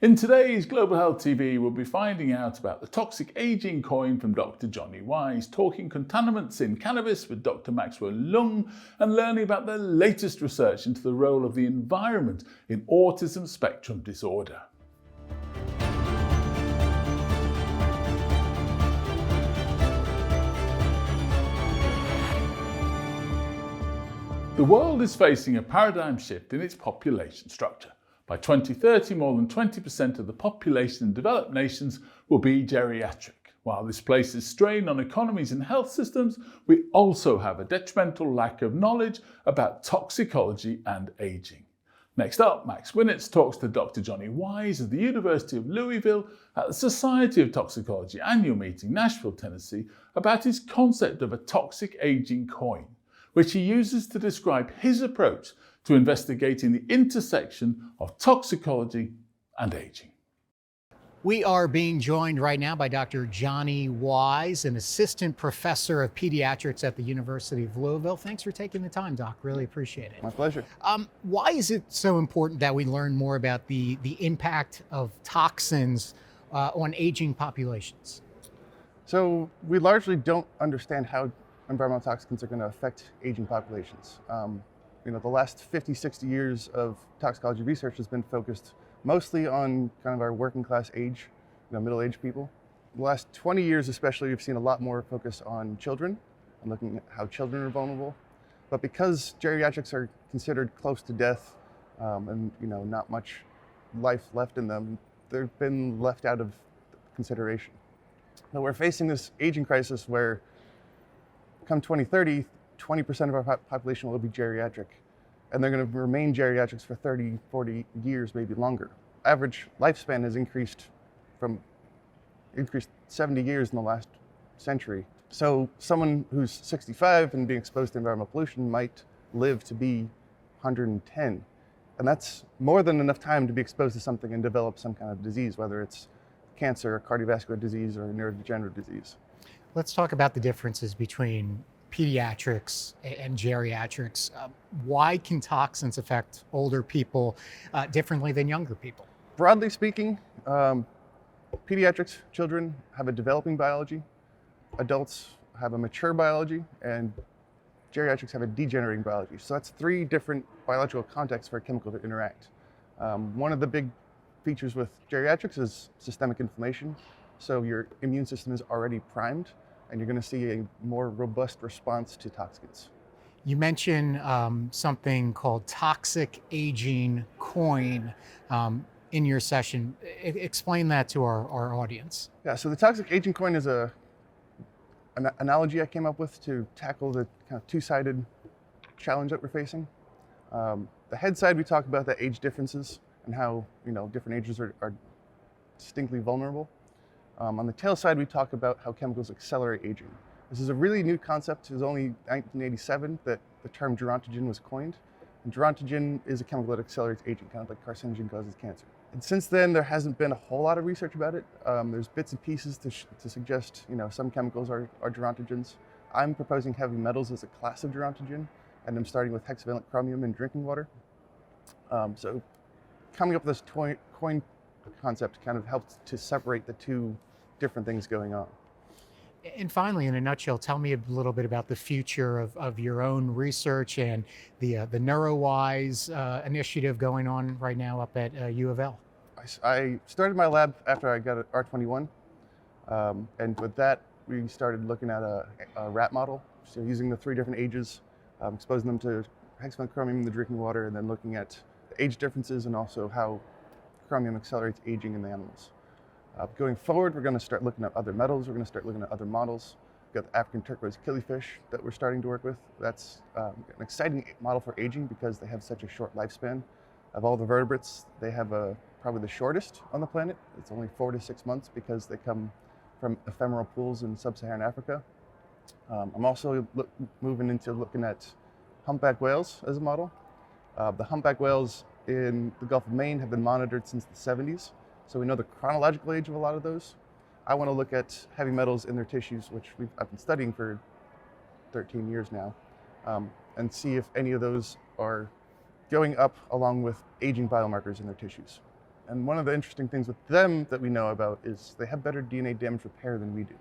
In today's Global Health TV, we'll be finding out about the toxic aging coin from Dr. Jonny Wise, talking contaminants in cannabis with Dr. Maxwell Leung, and learning about the latest research into the role of the environment in autism spectrum disorder. The world is facing a paradigm shift in its population structure. By 2030, more than 20% of the population in developed nations will be geriatric. While this places strain on economies and health systems, we also have a detrimental lack of knowledge about toxicology and aging. Next up, Max Winnitz talks to Dr. Jonny Wise of the University of Louisville at the Society of Toxicology annual meeting, Nashville, Tennessee, about his concept of a toxic aging coin, which he uses to describe his approach to investigating the intersection of toxicology and aging. We are being joined right now by Dr. Jonny Wise, an assistant professor of pediatrics at the University of Louisville. Thanks for taking the time, Doc. Really appreciate it. My pleasure. Why is it so important that we learn more about the impact of toxins on aging populations? So we largely don't understand how environmental toxins are going to affect aging populations. The last 50, 60 years of toxicology research has been focused mostly on kind of our working class age, middle-aged people. The last 20 years especially, we've seen a lot more focus on children and looking at how children are vulnerable. But because geriatrics are considered close to death and not much life left in them, they've been left out of consideration. But we're facing this aging crisis where come 2030, 20% of our population will be geriatric, and they're going to remain geriatrics for 30, 40 years, maybe longer. Average lifespan has increased 70 years in the last century. So someone who's 65 and being exposed to environmental pollution might live to be 110. And that's more than enough time to be exposed to something and develop some kind of disease, whether it's cancer, cardiovascular disease, or neurodegenerative disease. Let's talk about the differences between pediatrics and geriatrics. Why can toxins affect older people differently than younger people? Broadly speaking, pediatrics, children, have a developing biology, adults have a mature biology, and geriatrics have a degenerating biology. So that's three different biological contexts for a chemical to interact. One of the big features with geriatrics is systemic inflammation. So your immune system is already primed, and you're going to see a more robust response to toxins. You mentioned something called toxic aging coin in your session. Explain that to our audience. Yeah, so the toxic aging coin is an analogy I came up with to tackle the kind of two-sided challenge that we're facing. The head side, we talk about the age differences and how different ages are distinctly vulnerable. On the tail side, we talk about how chemicals accelerate aging. This is a really new concept. It was only 1987 that the term gerontogen was coined. And gerontogen is a chemical that accelerates aging, kind of like carcinogen causes cancer. And since then, there hasn't been a whole lot of research about it. There's bits and pieces to suggest, some chemicals are gerontogens. I'm proposing heavy metals as a class of gerontogen, and I'm starting with hexavalent chromium in drinking water. So coming up with this coin concept kind of helped to separate the two different things going on. And finally, in a nutshell, tell me a little bit about the future of your own research and the NeuroWise initiative going on right now up at U of L. I started my lab after I got an R21, and with that, we started looking at a rat model, so using the three different ages, exposing them to hexavalent chromium in the drinking water, and then looking at the age differences and also how chromium accelerates aging in the animals. Going forward, we're going to start looking at other metals. We're going to start looking at other models. We've got the African turquoise killifish that we're starting to work with. That's an exciting model for aging because they have such a short lifespan. Of all the vertebrates, they have probably the shortest on the planet. It's only 4 to 6 months because they come from ephemeral pools in sub-Saharan Africa. I'm also moving into looking at humpback whales as a model. The humpback whales in the Gulf of Maine have been monitored since the 70s, so we know the chronological age of a lot of those. I want to look at heavy metals in their tissues, which I've been studying for 13 years now, and see if any of those are going up along with aging biomarkers in their tissues. And one of the interesting things with them that we know about is they have better DNA damage repair than we do.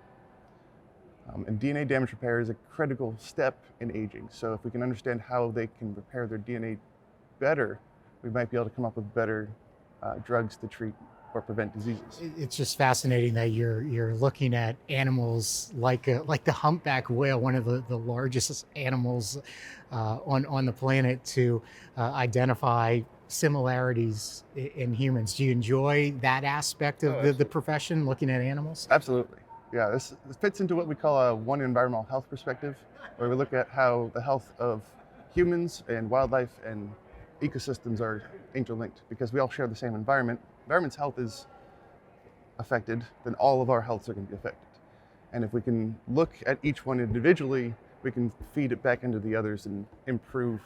And DNA damage repair is a critical step in aging. So if we can understand how they can repair their DNA better, we might be able to come up with better drugs to treat or prevent diseases. It's just fascinating that you're looking at animals like the humpback whale, one of the largest animals on the planet, to identify similarities in humans. Do you enjoy that aspect of the profession, looking at animals? Absolutely. Yeah, this fits into what we call a one environmental health perspective, where we look at how the health of humans and wildlife and ecosystems are interlinked, because we all share the same environment. Environment's health is affected, then all of our healths are going to be affected. And if we can look at each one individually, we can feed it back into the others and improve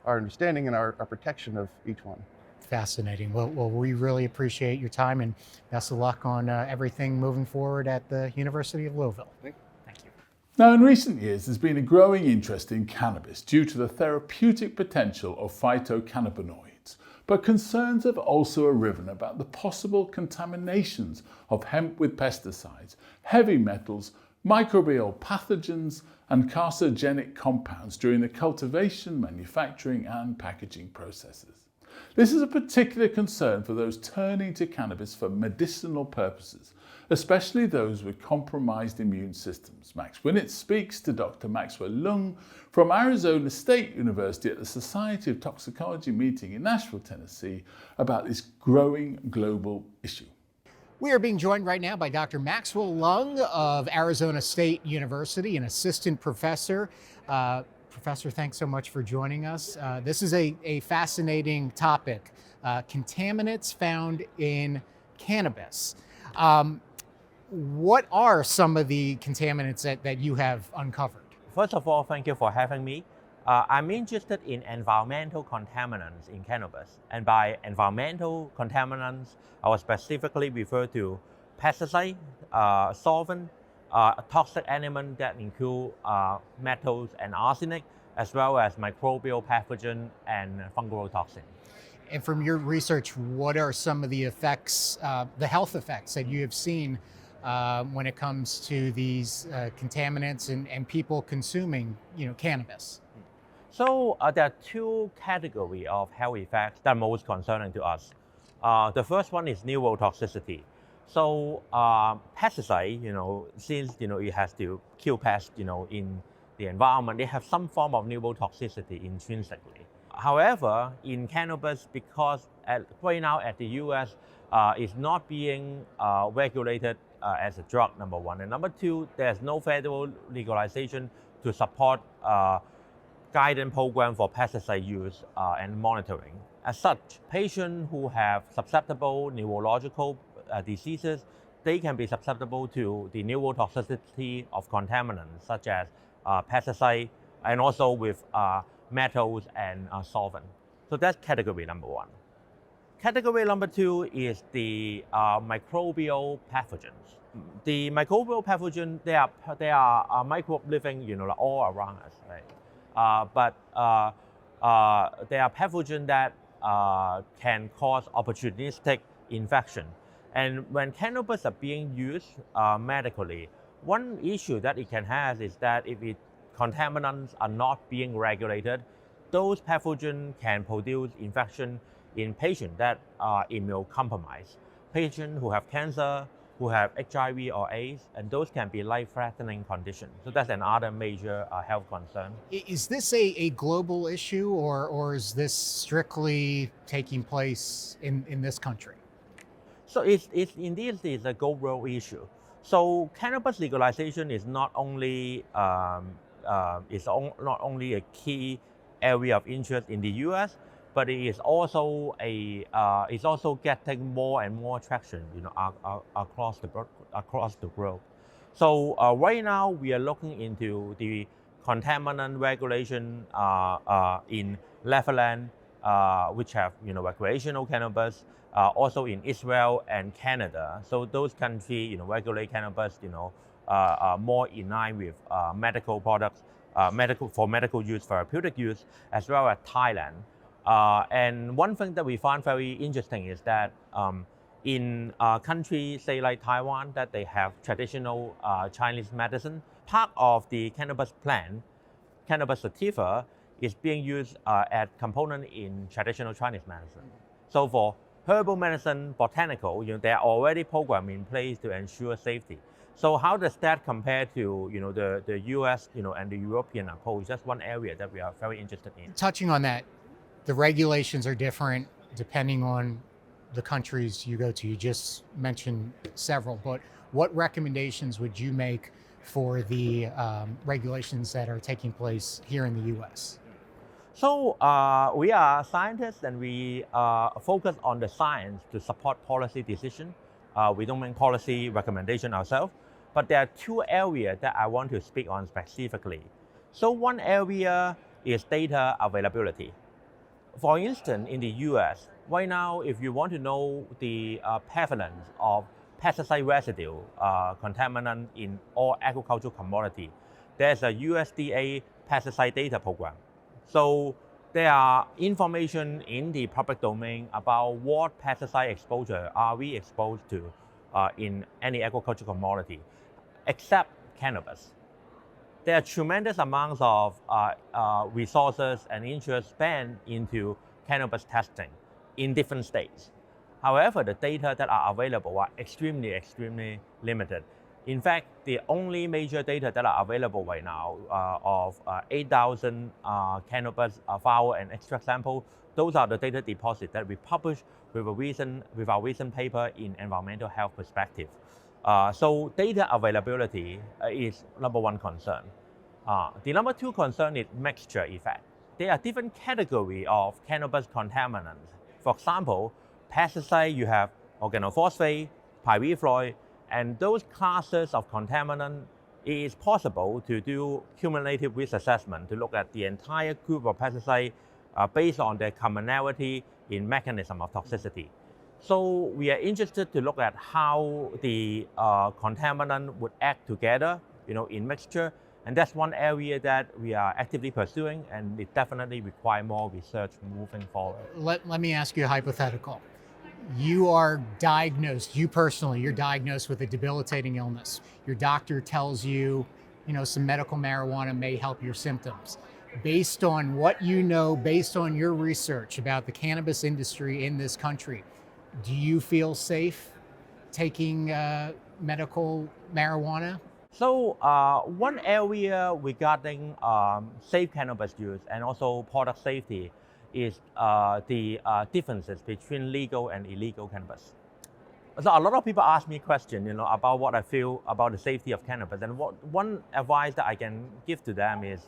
our understanding and our protection of each one. Fascinating. Well, we really appreciate your time, and best of luck on everything moving forward at the University of Louisville. Thank you. Now, in recent years, there's been a growing interest in cannabis due to the therapeutic potential of phytocannabinoids, but concerns have also arisen about the possible contaminations of hemp with pesticides, heavy metals, microbial pathogens, and carcinogenic compounds during the cultivation, manufacturing, and packaging processes. This is a particular concern for those turning to cannabis for medicinal purposes, especially those with compromised immune systems. Max Winnett speaks to Dr. Maxwell Leung from Arizona State University at the Society of Toxicology meeting in Nashville, Tennessee, about this growing global issue. We are being joined right now by Dr. Maxwell Leung of Arizona State University, an assistant professor. Professor, thanks so much for joining us. This is a fascinating topic, contaminants found in cannabis. What are some of the contaminants that you have uncovered? First of all, thank you for having me. I'm interested in environmental contaminants in cannabis. And by environmental contaminants, I will specifically refer to pesticide, solvent, toxic elements that include metals and arsenic, as well as microbial pathogen and fungal toxin. And from your research, what are some of the effects, the health effects that you have seen when it comes to these contaminants and people consuming, cannabis? So there are two categories of health effects that are most concerning to us. The first one is neurotoxicity. So pesticide, since it has to kill pests, in the environment, they have some form of neurotoxicity intrinsically. However, in cannabis, because right now at the U.S. It's not being regulated as a drug, number one, and number two, there's no federal legalization to support guidance program for pesticide use and monitoring. As such, patients who have susceptible neurological diseases, they can be susceptible to the neurotoxicity of contaminants such as pesticide and also with metals and solvent. So that's category number one. Category number two is the microbial pathogens. The microbial pathogens, they are microbes living, all around us, right? But they are pathogens that can cause opportunistic infection. And when cannabis are being used medically, one issue that it can have is that if contaminants are not being regulated, those pathogens can produce infection in patients that are immunocompromised, patients who have cancer, who have HIV or AIDS, and those can be life-threatening conditions. So that's another major health concern. Is this a global issue, or is this strictly taking place in this country? So it's indeed is a global issue. So cannabis legalization is not only not only a key area of interest in the U.S., but it is also it's also getting more and more traction, across the globe. So right now we are looking into the contaminant regulation in Netherlands, which have recreational cannabis, also in Israel and Canada. So those countries regulate cannabis more in line with medical products, for medical use, therapeutic use, as well as Thailand. And one thing that we found very interesting is that in countries, say like Taiwan, that they have traditional Chinese medicine, part of the cannabis plant, cannabis sativa, is being used as component in traditional Chinese medicine. So for herbal medicine, botanical, there are already programs in place to ensure safety. So how does that compare to the US and the European approach? That's one area that we are very interested in. Touching on that, the regulations are different depending on the countries you go to. You just mentioned several, but what recommendations would you make for the regulations that are taking place here in the US? So we are scientists and we focus on the science to support policy decision. We don't make policy recommendation ourselves, but there are two areas that I want to speak on specifically. So one area is data availability. For instance, in the US, right now, if you want to know the prevalence of pesticide residue contaminant in all agricultural commodity, there's a USDA pesticide data program. So there are information in the public domain about what pesticide exposure are we exposed to in any agricultural commodity, except cannabis. There are tremendous amounts of resources and interest spent into cannabis testing in different states. However, the data that are available are extremely limited. In fact, the only major data that are available right now of 8,000 cannabis flower and extract sample, those are the data deposits that we published with our recent paper in Environmental Health Perspective. So data availability is number one concern. The number two concern is mixture effect. There are different categories of cannabis contaminants. For example, pesticide, you have organophosphate, pyrethroid, and those classes of contaminant, it is possible to do cumulative risk assessment to look at the entire group of pesticide based on their commonality in mechanism of toxicity. So we are interested to look at how the contaminant would act together, in mixture, and that's one area that we are actively pursuing, and it definitely requires more research moving forward. Let me ask you a hypothetical. You are diagnosed, you personally, you're diagnosed with a debilitating illness. Your doctor tells you, some medical marijuana may help your symptoms. Based on what you know, based on your research about the cannabis industry in this country, do you feel safe taking medical marijuana? So one area regarding safe cannabis use and also product safety is the differences between legal and illegal cannabis. So a lot of people ask me questions, about what I feel about the safety of cannabis. And one advice that I can give to them is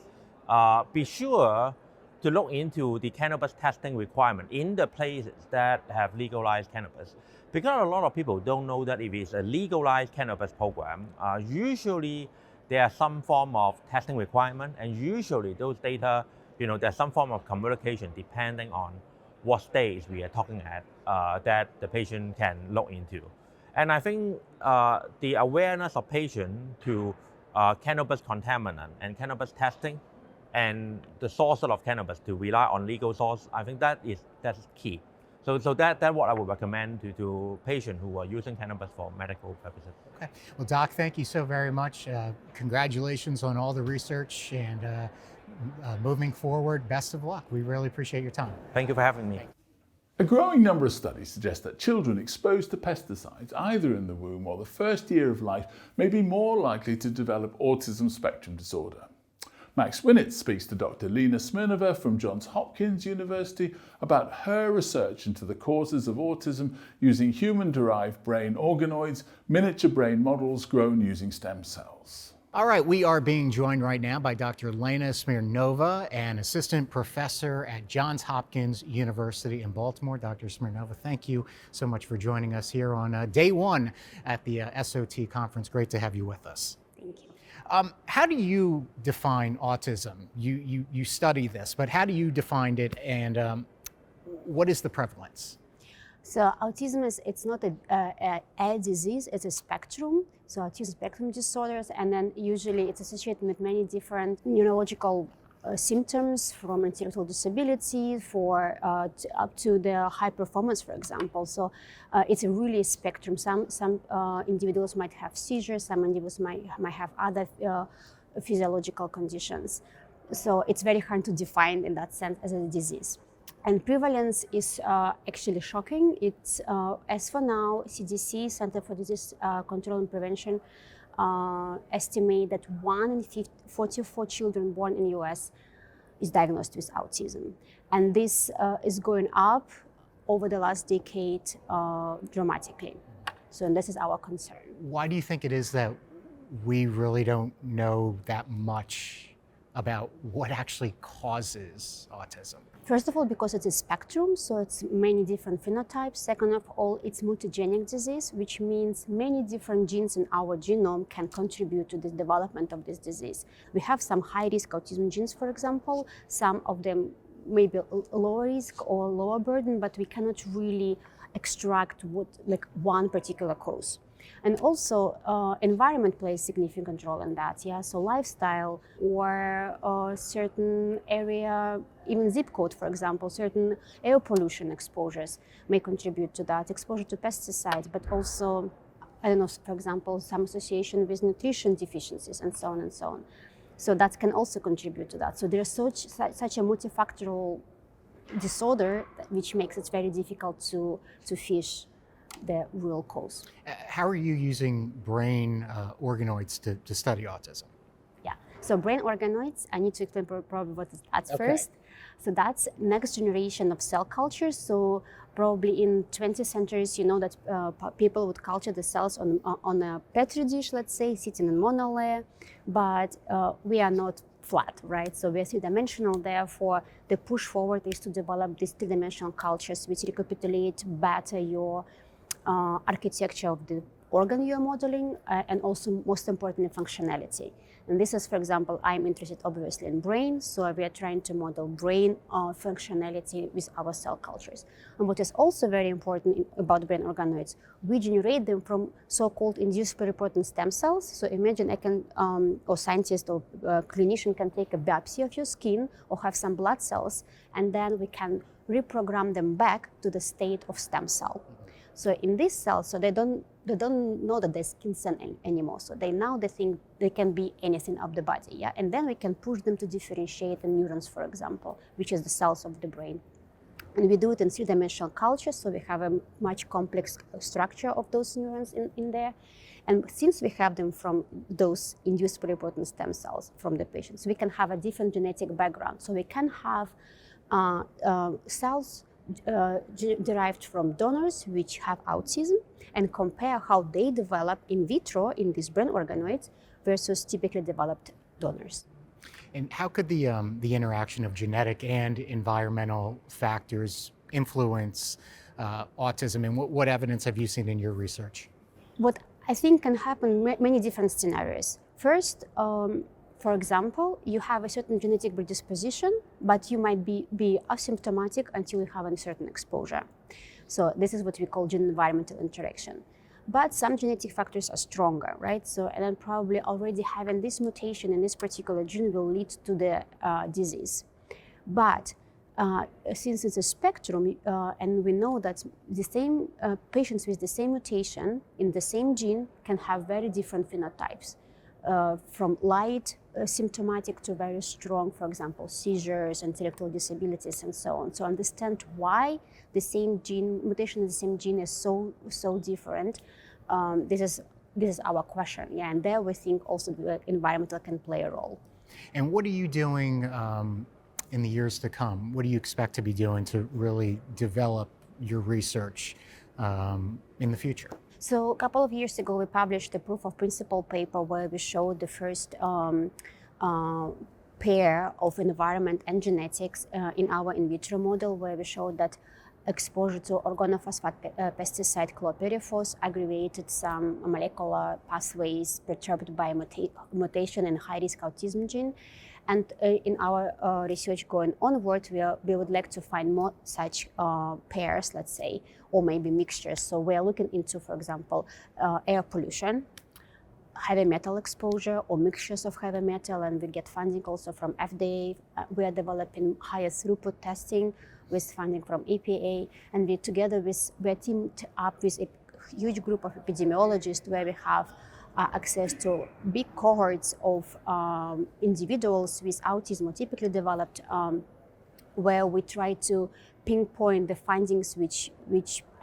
be sure to look into the cannabis testing requirement in the places that have legalized cannabis. Because a lot of people don't know that if it's a legalized cannabis program, usually there are some form of testing requirement, and usually those data, there's some form of communication depending on what stage we are talking at that the patient can look into. And I think the awareness of patient to cannabis contaminant and cannabis testing and the source of cannabis to rely on legal source, I think that's key. So that's what I would recommend to patients who are using cannabis for medical purposes. Okay. Well, Doc, thank you so very much. Congratulations on all the research, and moving forward, best of luck. We really appreciate your time. Thank you for having me. A growing number of studies suggest that children exposed to pesticides, either in the womb or the first year of life, may be more likely to develop autism spectrum disorder. Max Winitz speaks to Dr. Lena Smirnova from Johns Hopkins University about her research into the causes of autism using human-derived brain organoids, miniature brain models grown using stem cells. All right, we are being joined right now by Dr. Lena Smirnova, an assistant professor at Johns Hopkins University in Baltimore. Dr. Smirnova, thank you so much for joining us here on day one at the SOT conference. Great to have you with us. Thank you. How do you define autism? You study this, but how do you define it, and what is the prevalence? So autism it's not a disease, it's a spectrum. So autism spectrum disorders, and then usually it's associated with many different neurological symptoms from intellectual disability up to the high performance, for example. So it's a really spectrum. Some individuals might have seizures, some individuals might have other physiological conditions. So it's very hard to define in that sense as a disease. And prevalence is actually shocking. It's, as for now, CDC, Center for Disease Control and Prevention, estimate that 1 in 44 children born in the US is diagnosed with autism. And this is going up over the last decade dramatically. So this is our concern. Why do you think it is that we really don't know that much about what actually causes autism? First of all, because it's a spectrum, so it's many different phenotypes. Second of all, it's multigenic disease, which means many different genes in our genome can contribute to the development of this disease. We have some high-risk autism genes, for example. Some of them may be lower risk or lower burden, but we cannot really extract one particular cause. And also, environment plays significant role in that. Yeah, so lifestyle or certain area, even zip code, for example, certain air pollution exposures may contribute to that. Exposure to pesticides, but also, I don't know, for example, some association with nutrition deficiencies, and so on and so on. So that can also contribute to that. So there's such a multifactorial disorder, which makes it very difficult to fish the real cause. How are you using brain organoids to study autism? Yeah, so brain organoids, I need to explain probably what that's first. So that's next generation of cell culture. So probably in 20th centuries, you know that people would culture the cells on a petri dish, let's say, sitting in monolayer, but we are not flat, right? So we're three-dimensional, therefore the push forward is to develop these three-dimensional cultures which recapitulate better your architecture of the organ you're modeling, and also, most importantly, functionality. And this is, for example, I'm interested obviously in brain, so we are trying to model brain functionality with our cell cultures. And what is also very important about brain organoids, we generate them from so-called induced pluripotent stem cells. So imagine I can, or scientist or clinician can take a biopsy of your skin or have some blood cells, and then we can reprogram them back to the state of stem cell. So in these cells, so they don't know that they're skin cell anymore. So they think they can be anything of the body, yeah. And then we can push them to differentiate the neurons, for example, which is the cells of the brain. And we do it in three-dimensional culture, so we have a much complex structure of those neurons in there. And since we have them from those induced pluripotent stem cells from the patients, we can have a different genetic background. So we can have cells derived from donors which have autism and compare how they develop in vitro in these brain organoids versus typically developed donors. And how could the interaction of genetic and environmental factors influence autism, and what evidence have you seen in your research? What I think can happen many different scenarios. First, for example, you have a certain genetic predisposition, but you might be asymptomatic until you have a certain exposure. So this is what we call gene-environmental interaction. But some genetic factors are stronger, right? So, and then probably already having this mutation in this particular gene will lead to the disease. But since it's a spectrum, and we know that the same patients with the same mutation in the same gene can have very different phenotypes. From light symptomatic to very strong, for example, seizures, intellectual disabilities, and so on. So understand why the same gene, mutation in the same gene is so different. This is our question, yeah. And there we think also the environmental can play a role. And what are you doing in the years to come? What do you expect to be doing to really develop your research in the future? So a couple of years ago, we published a proof of principle paper where we showed the first pair of environment and genetics in our in vitro model, where we showed that exposure to organophosphate pesticide chlorpyrifos aggravated some molecular pathways perturbed by mutation in high-risk autism gene. And in our research going onward, we would like to find more such pairs, let's say, or maybe mixtures. So we are looking into, for example, air pollution, heavy metal exposure or mixtures of heavy metal, and we get funding also from FDA. We are developing higher throughput testing with funding from EPA, and we're teamed up with a huge group of epidemiologists where we have access to big cohorts of individuals with autism or typically developed, where we try to pinpoint the findings which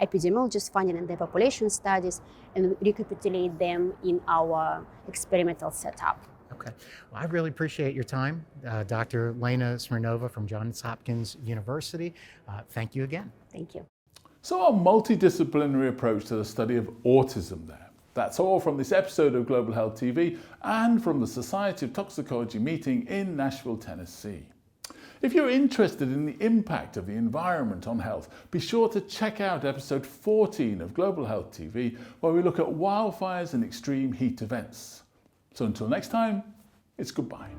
epidemiologists find in their population studies and recapitulate them in our experimental setup. Okay. Well, I really appreciate your time, Dr. Lena Smirnova from Johns Hopkins University. Thank you again. Thank you. So our multidisciplinary approach to the study of autism there. That's all from this episode of Global Health TV and from the Society of Toxicology meeting in Nashville, Tennessee. If you're interested in the impact of the environment on health, be sure to check out episode 14 of Global Health TV, where we look at wildfires and extreme heat events. So until next time, it's goodbye.